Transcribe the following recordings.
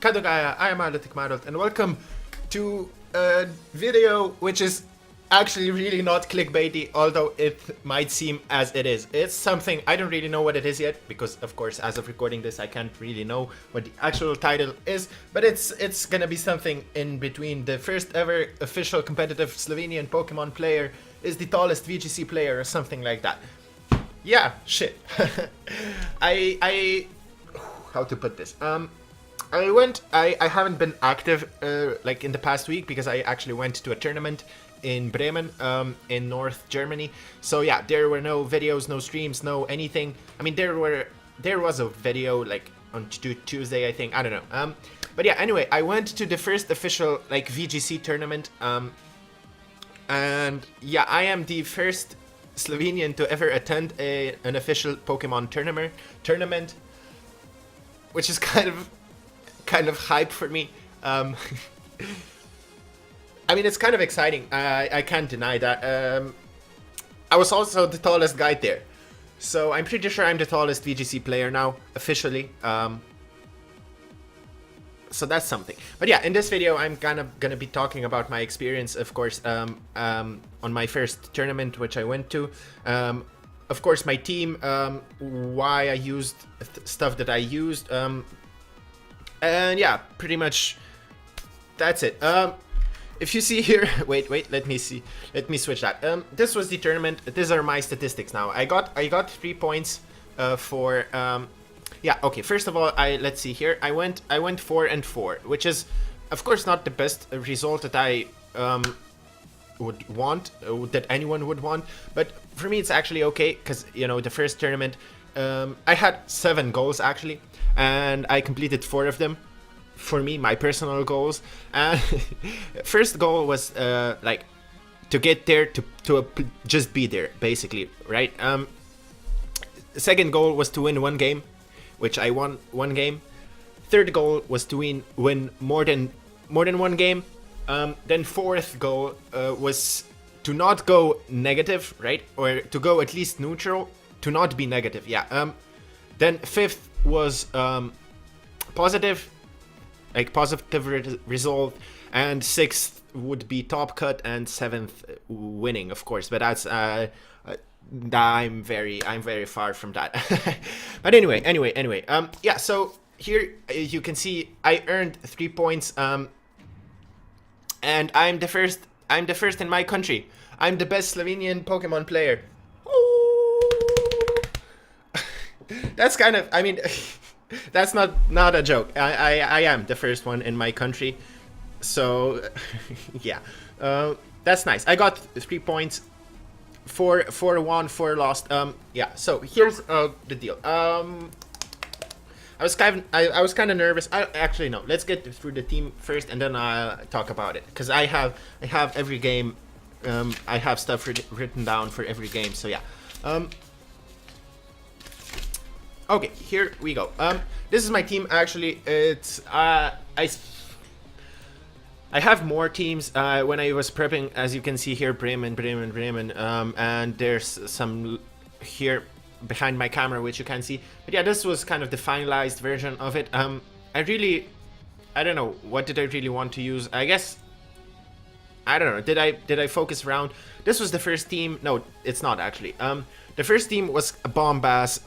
Kadogaya, I am Adult, and welcome to a video which is actually really not clickbaity, although it might seem as it is. It's something, I don't really know what it is yet, because of course as of recording this I can't really know what the actual title is, but it's gonna be something in between. The first ever official competitive Slovenian Pokemon player is the tallest VGC player or something like that. Yeah, shit. How to put this? I haven't been active like in the past week because I actually went to a tournament in Bremen, in North Germany. So yeah, there were no videos, no streams, no anything. I mean, there was a video like on Tuesday, I think. I don't know. But yeah, anyway, I went to the first official like VGC tournament. And yeah, I am the first Slovenian to ever attend an official Pokemon tournament, which is kind of hype for me. I mean, it's kind of exciting. I can't deny that. I was also the tallest guy there, so I'm pretty sure I'm the tallest VGC player now officially. So that's something. But yeah, in this video I'm kind of gonna be talking about my experience, of course, on my first tournament which I went to. Of course, my team, why I used stuff that I used, and yeah, pretty much that's it. If you see here, wait, let me switch that. This was the tournament. These are my statistics now. I got 3 points for yeah, okay, first of all, let's see here. I went 4-4, which is of course not the best result that I would want, that anyone would want, but for me it's actually okay, because you know, the first tournament I had 7 goals actually, and I completed 4 of them. For me, my personal goals. First goal was like to get there, to just be there, basically, right? Second goal was to win 1 game, which I won 1 game. Third goal was to win more than 1 game. Then fourth goal was to not go negative, right? Or to go at least neutral, to not be negative, yeah. Then fifth was positive, like positive result, and 6th would be top cut, and 7th winning, of course. But that's I'm very far from that. But anyway, yeah. So here you can see I earned 3 points, and I'm the first in my country. I'm the best Slovenian Pokemon player. That's kind of, I mean. That's not a joke. I am the first one in my country, so yeah, that's nice. I got 3 points, 4 won, 4 lost. Yeah. So here's the deal. I was kind of nervous. Actually no. Let's get through the team first, and then I'll talk about it, because I have every game. I have stuff written down for every game. So yeah. Okay, here we go. This is my team. Actually, it's I have more teams when I was prepping. As you can see here, Bremen, and there's some here behind my camera which you can see. But yeah, this was kind of the finalized version of it. I don't know, what did I really want to use? I guess, I don't know. Did I focus around? This was the first team. No, it's not actually. The first team was a bomb-ass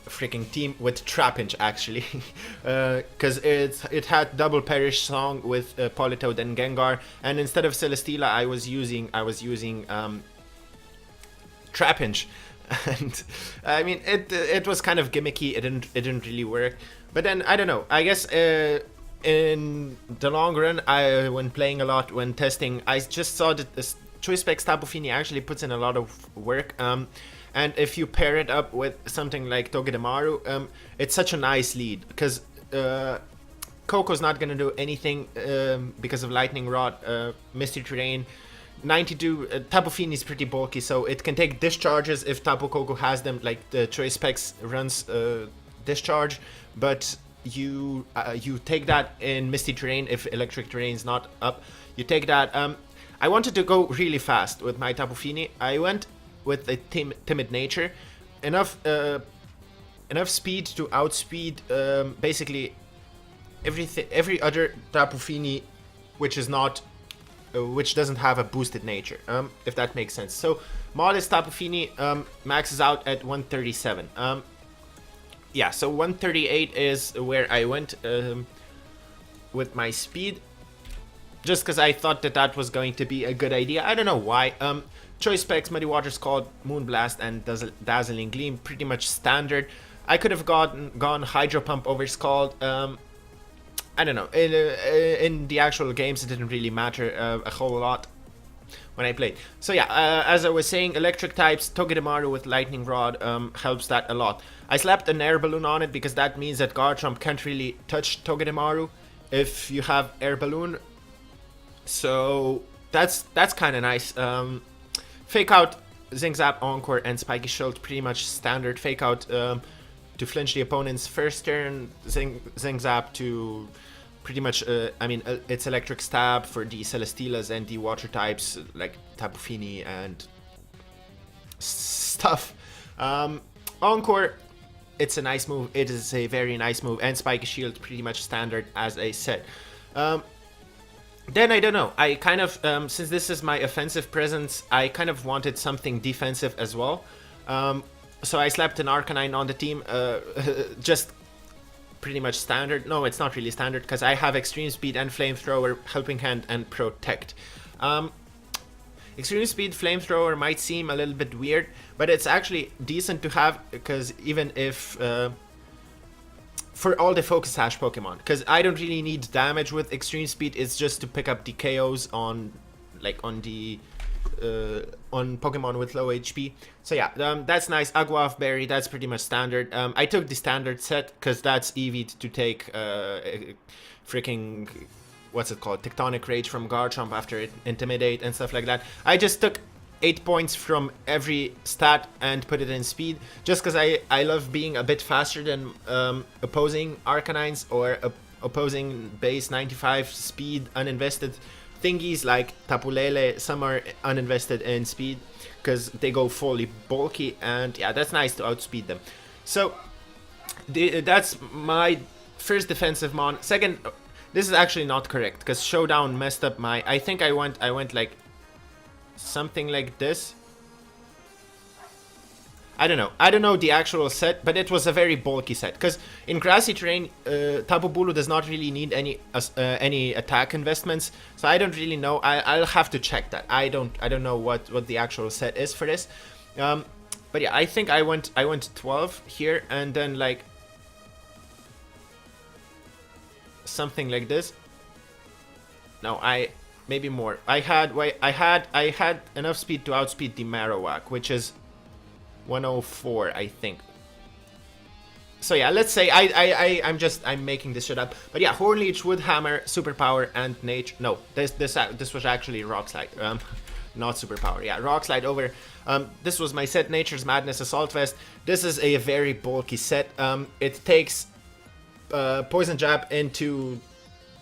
freaking team with Trapinch actually, because it had double Perish Song with Politoed and Gengar, and instead of Celesteela I was using Trapinch, and I mean it was kind of gimmicky. It didn't really work, but then I don't know. I guess in the long run, when playing a lot, when testing, I just saw that this Choice Specs Tapu Fini actually puts in a lot of work. And if you pair it up with something like Togedemaru, it's such a nice lead, because Coco's not going to do anything because of Lightning Rod, Misty Terrain. 92, Tapu Fini is pretty bulky, so it can take discharges if Tapu Koko has them, like the Choice Specs runs discharge, but you take that in Misty Terrain if Electric Terrain is not up. You take that. I wanted to go really fast with my Tapu Fini. I went with a timid nature, enough speed to outspeed basically every other Tapu Fini which is not which doesn't have a boosted nature, if that makes sense. So modest Tapu Fini maxes out at 137. Yeah, so 138 is where I went with my speed, just because I thought that that was going to be a good idea. I don't know why. Choice specs, Muddy Water Scald, Moonblast, and Dazzling Gleam, pretty much standard. I could have gone Hydro Pump over Scald. I don't know. In the actual games, it didn't really matter a whole lot when I played. So yeah, as I was saying, electric types, Togedemaru with Lightning Rod helps that a lot. I slapped an air balloon on it because that means that Garchomp can't really touch Togedemaru if you have air balloon. So that's kind of nice. Fake out, Zing Zap, Encore, and Spiky Shield, pretty much standard. Fake out to flinch the opponent's first turn. Zing Zap to pretty much, I mean, it's Electric Stab for the Celesteelas and the Water types like Tapu Fini and stuff. Encore, it's a nice move. It is a very nice move, and Spiky Shield pretty much standard, as I said. Then I don't know. I kind of, since this is my offensive presence, I kind of wanted something defensive as well. So I slapped an Arcanine on the team, just pretty much standard. No, it's not really standard because I have Extreme Speed and Flamethrower, Helping Hand, and Protect. Extreme Speed, Flamethrower might seem a little bit weird, but it's actually decent to have because even if for all the Focus Sash Pokemon, because I don't really need damage with Extreme Speed. It's just to pick up the KOs on, like, on Pokemon with low HP. So yeah, that's nice. Aguav Berry, that's pretty much standard. I took the standard set because that's easy to take freaking, what's it called, Tectonic Rage from Garchomp after it Intimidate and stuff like that. I just took 8 points from every stat and put it in speed, just because I love being a bit faster than opposing Arcanines or opposing base 95 speed uninvested thingies like Tapu Lele. Some are uninvested in speed because they go fully bulky, and yeah, that's nice to outspeed them. So that's my first defensive mon. Second, this is actually not correct because Showdown messed up my, I think I went like something like this. I don't know the actual set, but it was a very bulky set because in grassy terrain, Tapu Bulu does not really need any attack investments, so I don't really know. I'll have to check that. I don't know what the actual set is for this, but yeah, I think I went 12 here and then like something like this. No, maybe more. I had enough speed to outspeed the Marowak, which is 104, I think. So yeah, let's say I'm making this shit up. But yeah, Hornleech, Wood Hammer, Superpower, and Nature. No, this was actually Rock Slide, not Superpower. Yeah, Rock Slide over. This was my set, Nature's Madness Assault Vest. This is a very bulky set. It takes Poison Jab into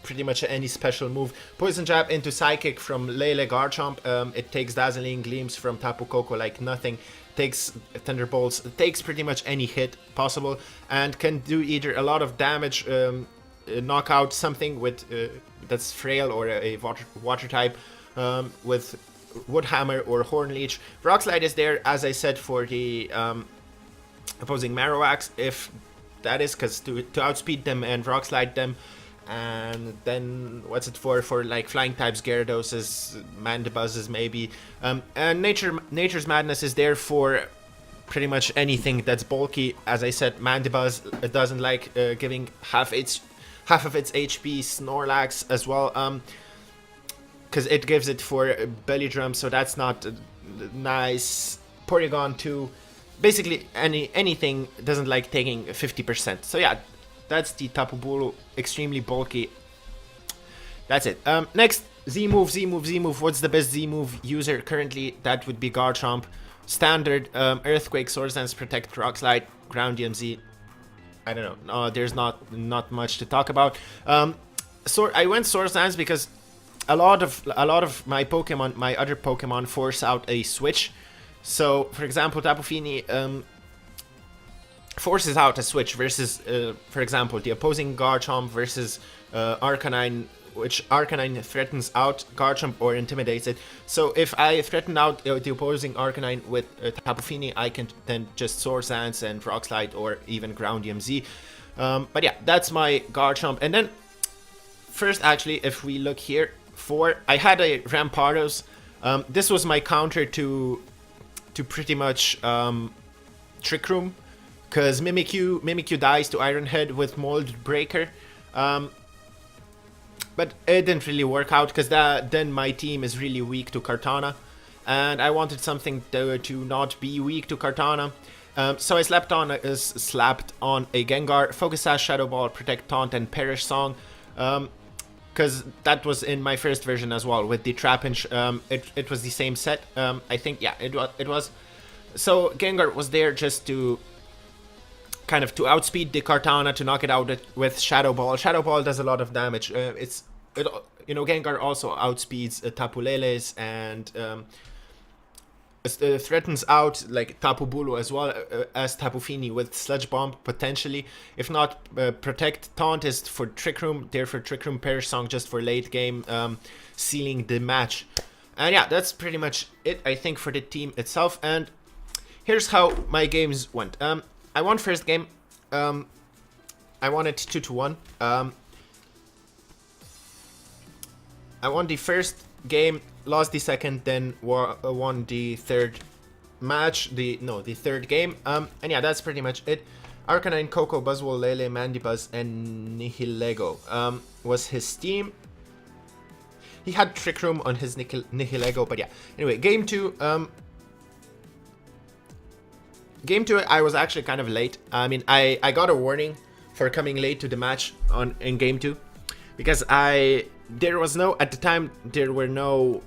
pretty much any special move. Poison Jab into Psychic from Lele Garchomp. It takes Dazzling Gleams from Tapu Koko like nothing. Takes Thunderbolts. It takes pretty much any hit possible and can do either a lot of damage, knock out something with that's frail or a water type with Wood Hammer or Hornleech. Rock Slide is there, as I said, for the opposing Marowaks, if that is, because to outspeed them and Rock Slide them. And then what's it for like flying types, Gyarados, Mandibuzzes maybe. And Nature's Madness is there for pretty much anything that's bulky. As I said, Mandibuzz doesn't like giving half of its HP. Snorlax as well, because it gives it for Belly Drum, so that's not nice. Porygon 2, basically anything doesn't like taking 50%. So yeah, that's the Tapu Bulu, extremely bulky. That's it. Next, Z-move. What's the best Z-move user currently? That would be Garchomp. Standard, Earthquake, Swords Dance, Protect, Rock Slide, Ground DMZ. I don't know. No, there's not much to talk about. So I went Swords Dance because a lot of my Pokemon, my other Pokemon, force out a switch. So, for example, Tapu Fini, forces out a switch versus, for example, the opposing Garchomp versus Arcanine, which Arcanine threatens out Garchomp or intimidates it. So if I threaten out the opposing Arcanine with Tapu Fini, I can then just Swords Dance and Rock Slide or even Ground DMZ. But yeah, that's my Garchomp. And then first, actually, if we look here, I had a Rampardos. This was my counter to pretty much Trick Room, because Mimikyu dies to Iron Head with Mold Breaker. But it didn't really work out, because then my team is really weak to Kartana, and I wanted something to not be weak to Kartana. So I slapped on a Gengar, Focus Sash, Shadow Ball, Protect, Taunt, and Perish Song, because that was in my first version as well with the Trapinch. It was the same set. I think, yeah, it was. So Gengar was there just to kind of to outspeed the Kartana, to knock it out with Shadow Ball. Shadow Ball does a lot of damage. Gengar also outspeeds Tapu Leles and threatens out like Tapu Bulu as well as Tapu Fini with Sludge Bomb potentially. If not, Protect, Taunt is for Trick Room, therefore Trick Room, Perish Song just for late game, sealing the match. And yeah, that's pretty much it, I think, for the team itself. And here's how my games went. I won first game. I won it 2-1. I won the first game, lost the second, then won the third match. The third game. And yeah, that's pretty much it. Arcanine, Coco, Buzzwole, Lele, Mandibuzz, and Nihilego was his team. He had Trick Room on his Nihilego, but yeah. Anyway, game 2. Game 2, I was actually kind of late. I mean, I got a warning for coming late to the match in game 2, because there was no, at the time, there were no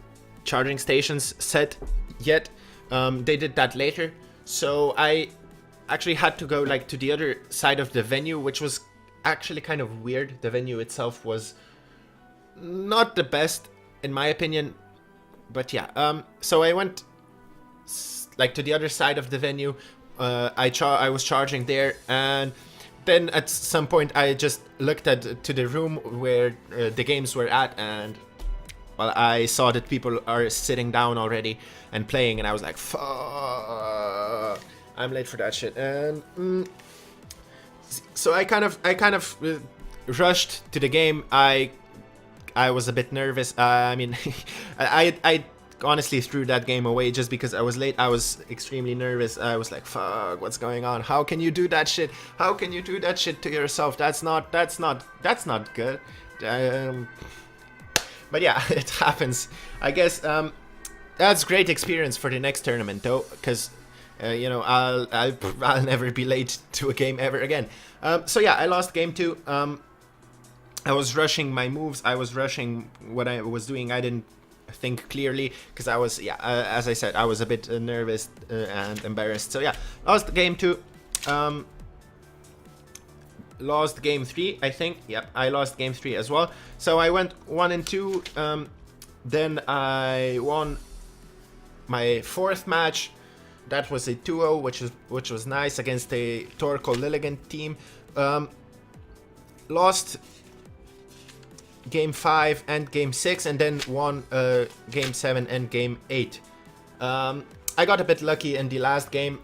charging stations set yet. They did that later, so I actually had to go like to the other side of the venue, which was actually kind of weird. The venue itself was not the best in my opinion, but yeah. So I went like to the other side of the venue. I was charging there, and then at some point I just looked to the room where the games were at, and well, I saw that people are sitting down already and playing, and I was like, fuck, I'm late for that shit. And so I kind of rushed to the game. I was a bit nervous. I mean, I honestly threw that game away just because I was late. I was extremely nervous. I was like, fuck, what's going on? How can you do that shit? How can you do that shit to yourself? That's not good. But yeah, it happens. I guess that's great experience for the next tournament though, because I'll never be late to a game ever again. So yeah, I lost game 2. I was rushing my moves. I was rushing what I was doing. I didn't think clearly because I was, as I said, I was a bit nervous and embarrassed. So yeah, lost game 2. Lost game 3, I think. Yep, I lost game 3 as well. So I went 1 and 2. Then I won my 4th match. That was a 2-0, which was nice against a Torkoal Lilligant team. Lost game 5 and game 6, and then won game 7 and game 8. I got a bit lucky in the last game.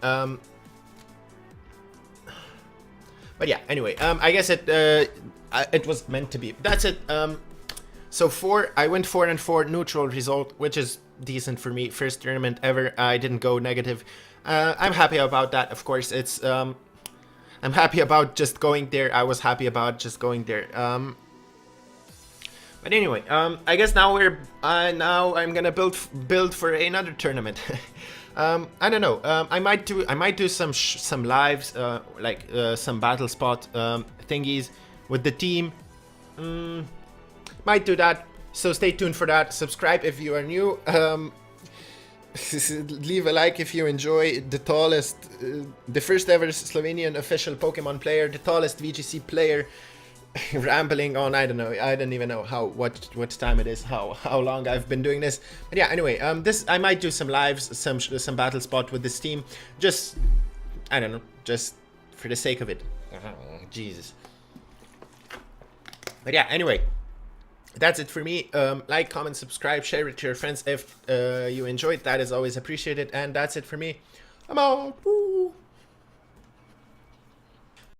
But yeah, anyway, I guess it was meant to be. That's it. So I went 4 and 4, neutral result, which is decent for me. First tournament ever. I didn't go negative. I'm happy about that. Of course, I'm happy about just going there. I was happy about just going there. But anyway, I guess now I'm gonna build for another tournament. I don't know. I might do some lives, like some battle spot thingies with the team. Might do that. So stay tuned for that. Subscribe if you are new. Leave a like if you enjoy. The first ever Slovenian official Pokemon player, the tallest VGC player. Rambling on. I don't know. I don't even know what time it is. How long I've been doing this. But yeah. Anyway, I might do some lives, some battle spot with this team. Just, I don't know. Just for the sake of it. Jesus. But yeah, anyway, that's it for me. Like, comment, subscribe, share it to your friends if you enjoyed. That is always appreciated. And that's it for me. I'm out. Woo.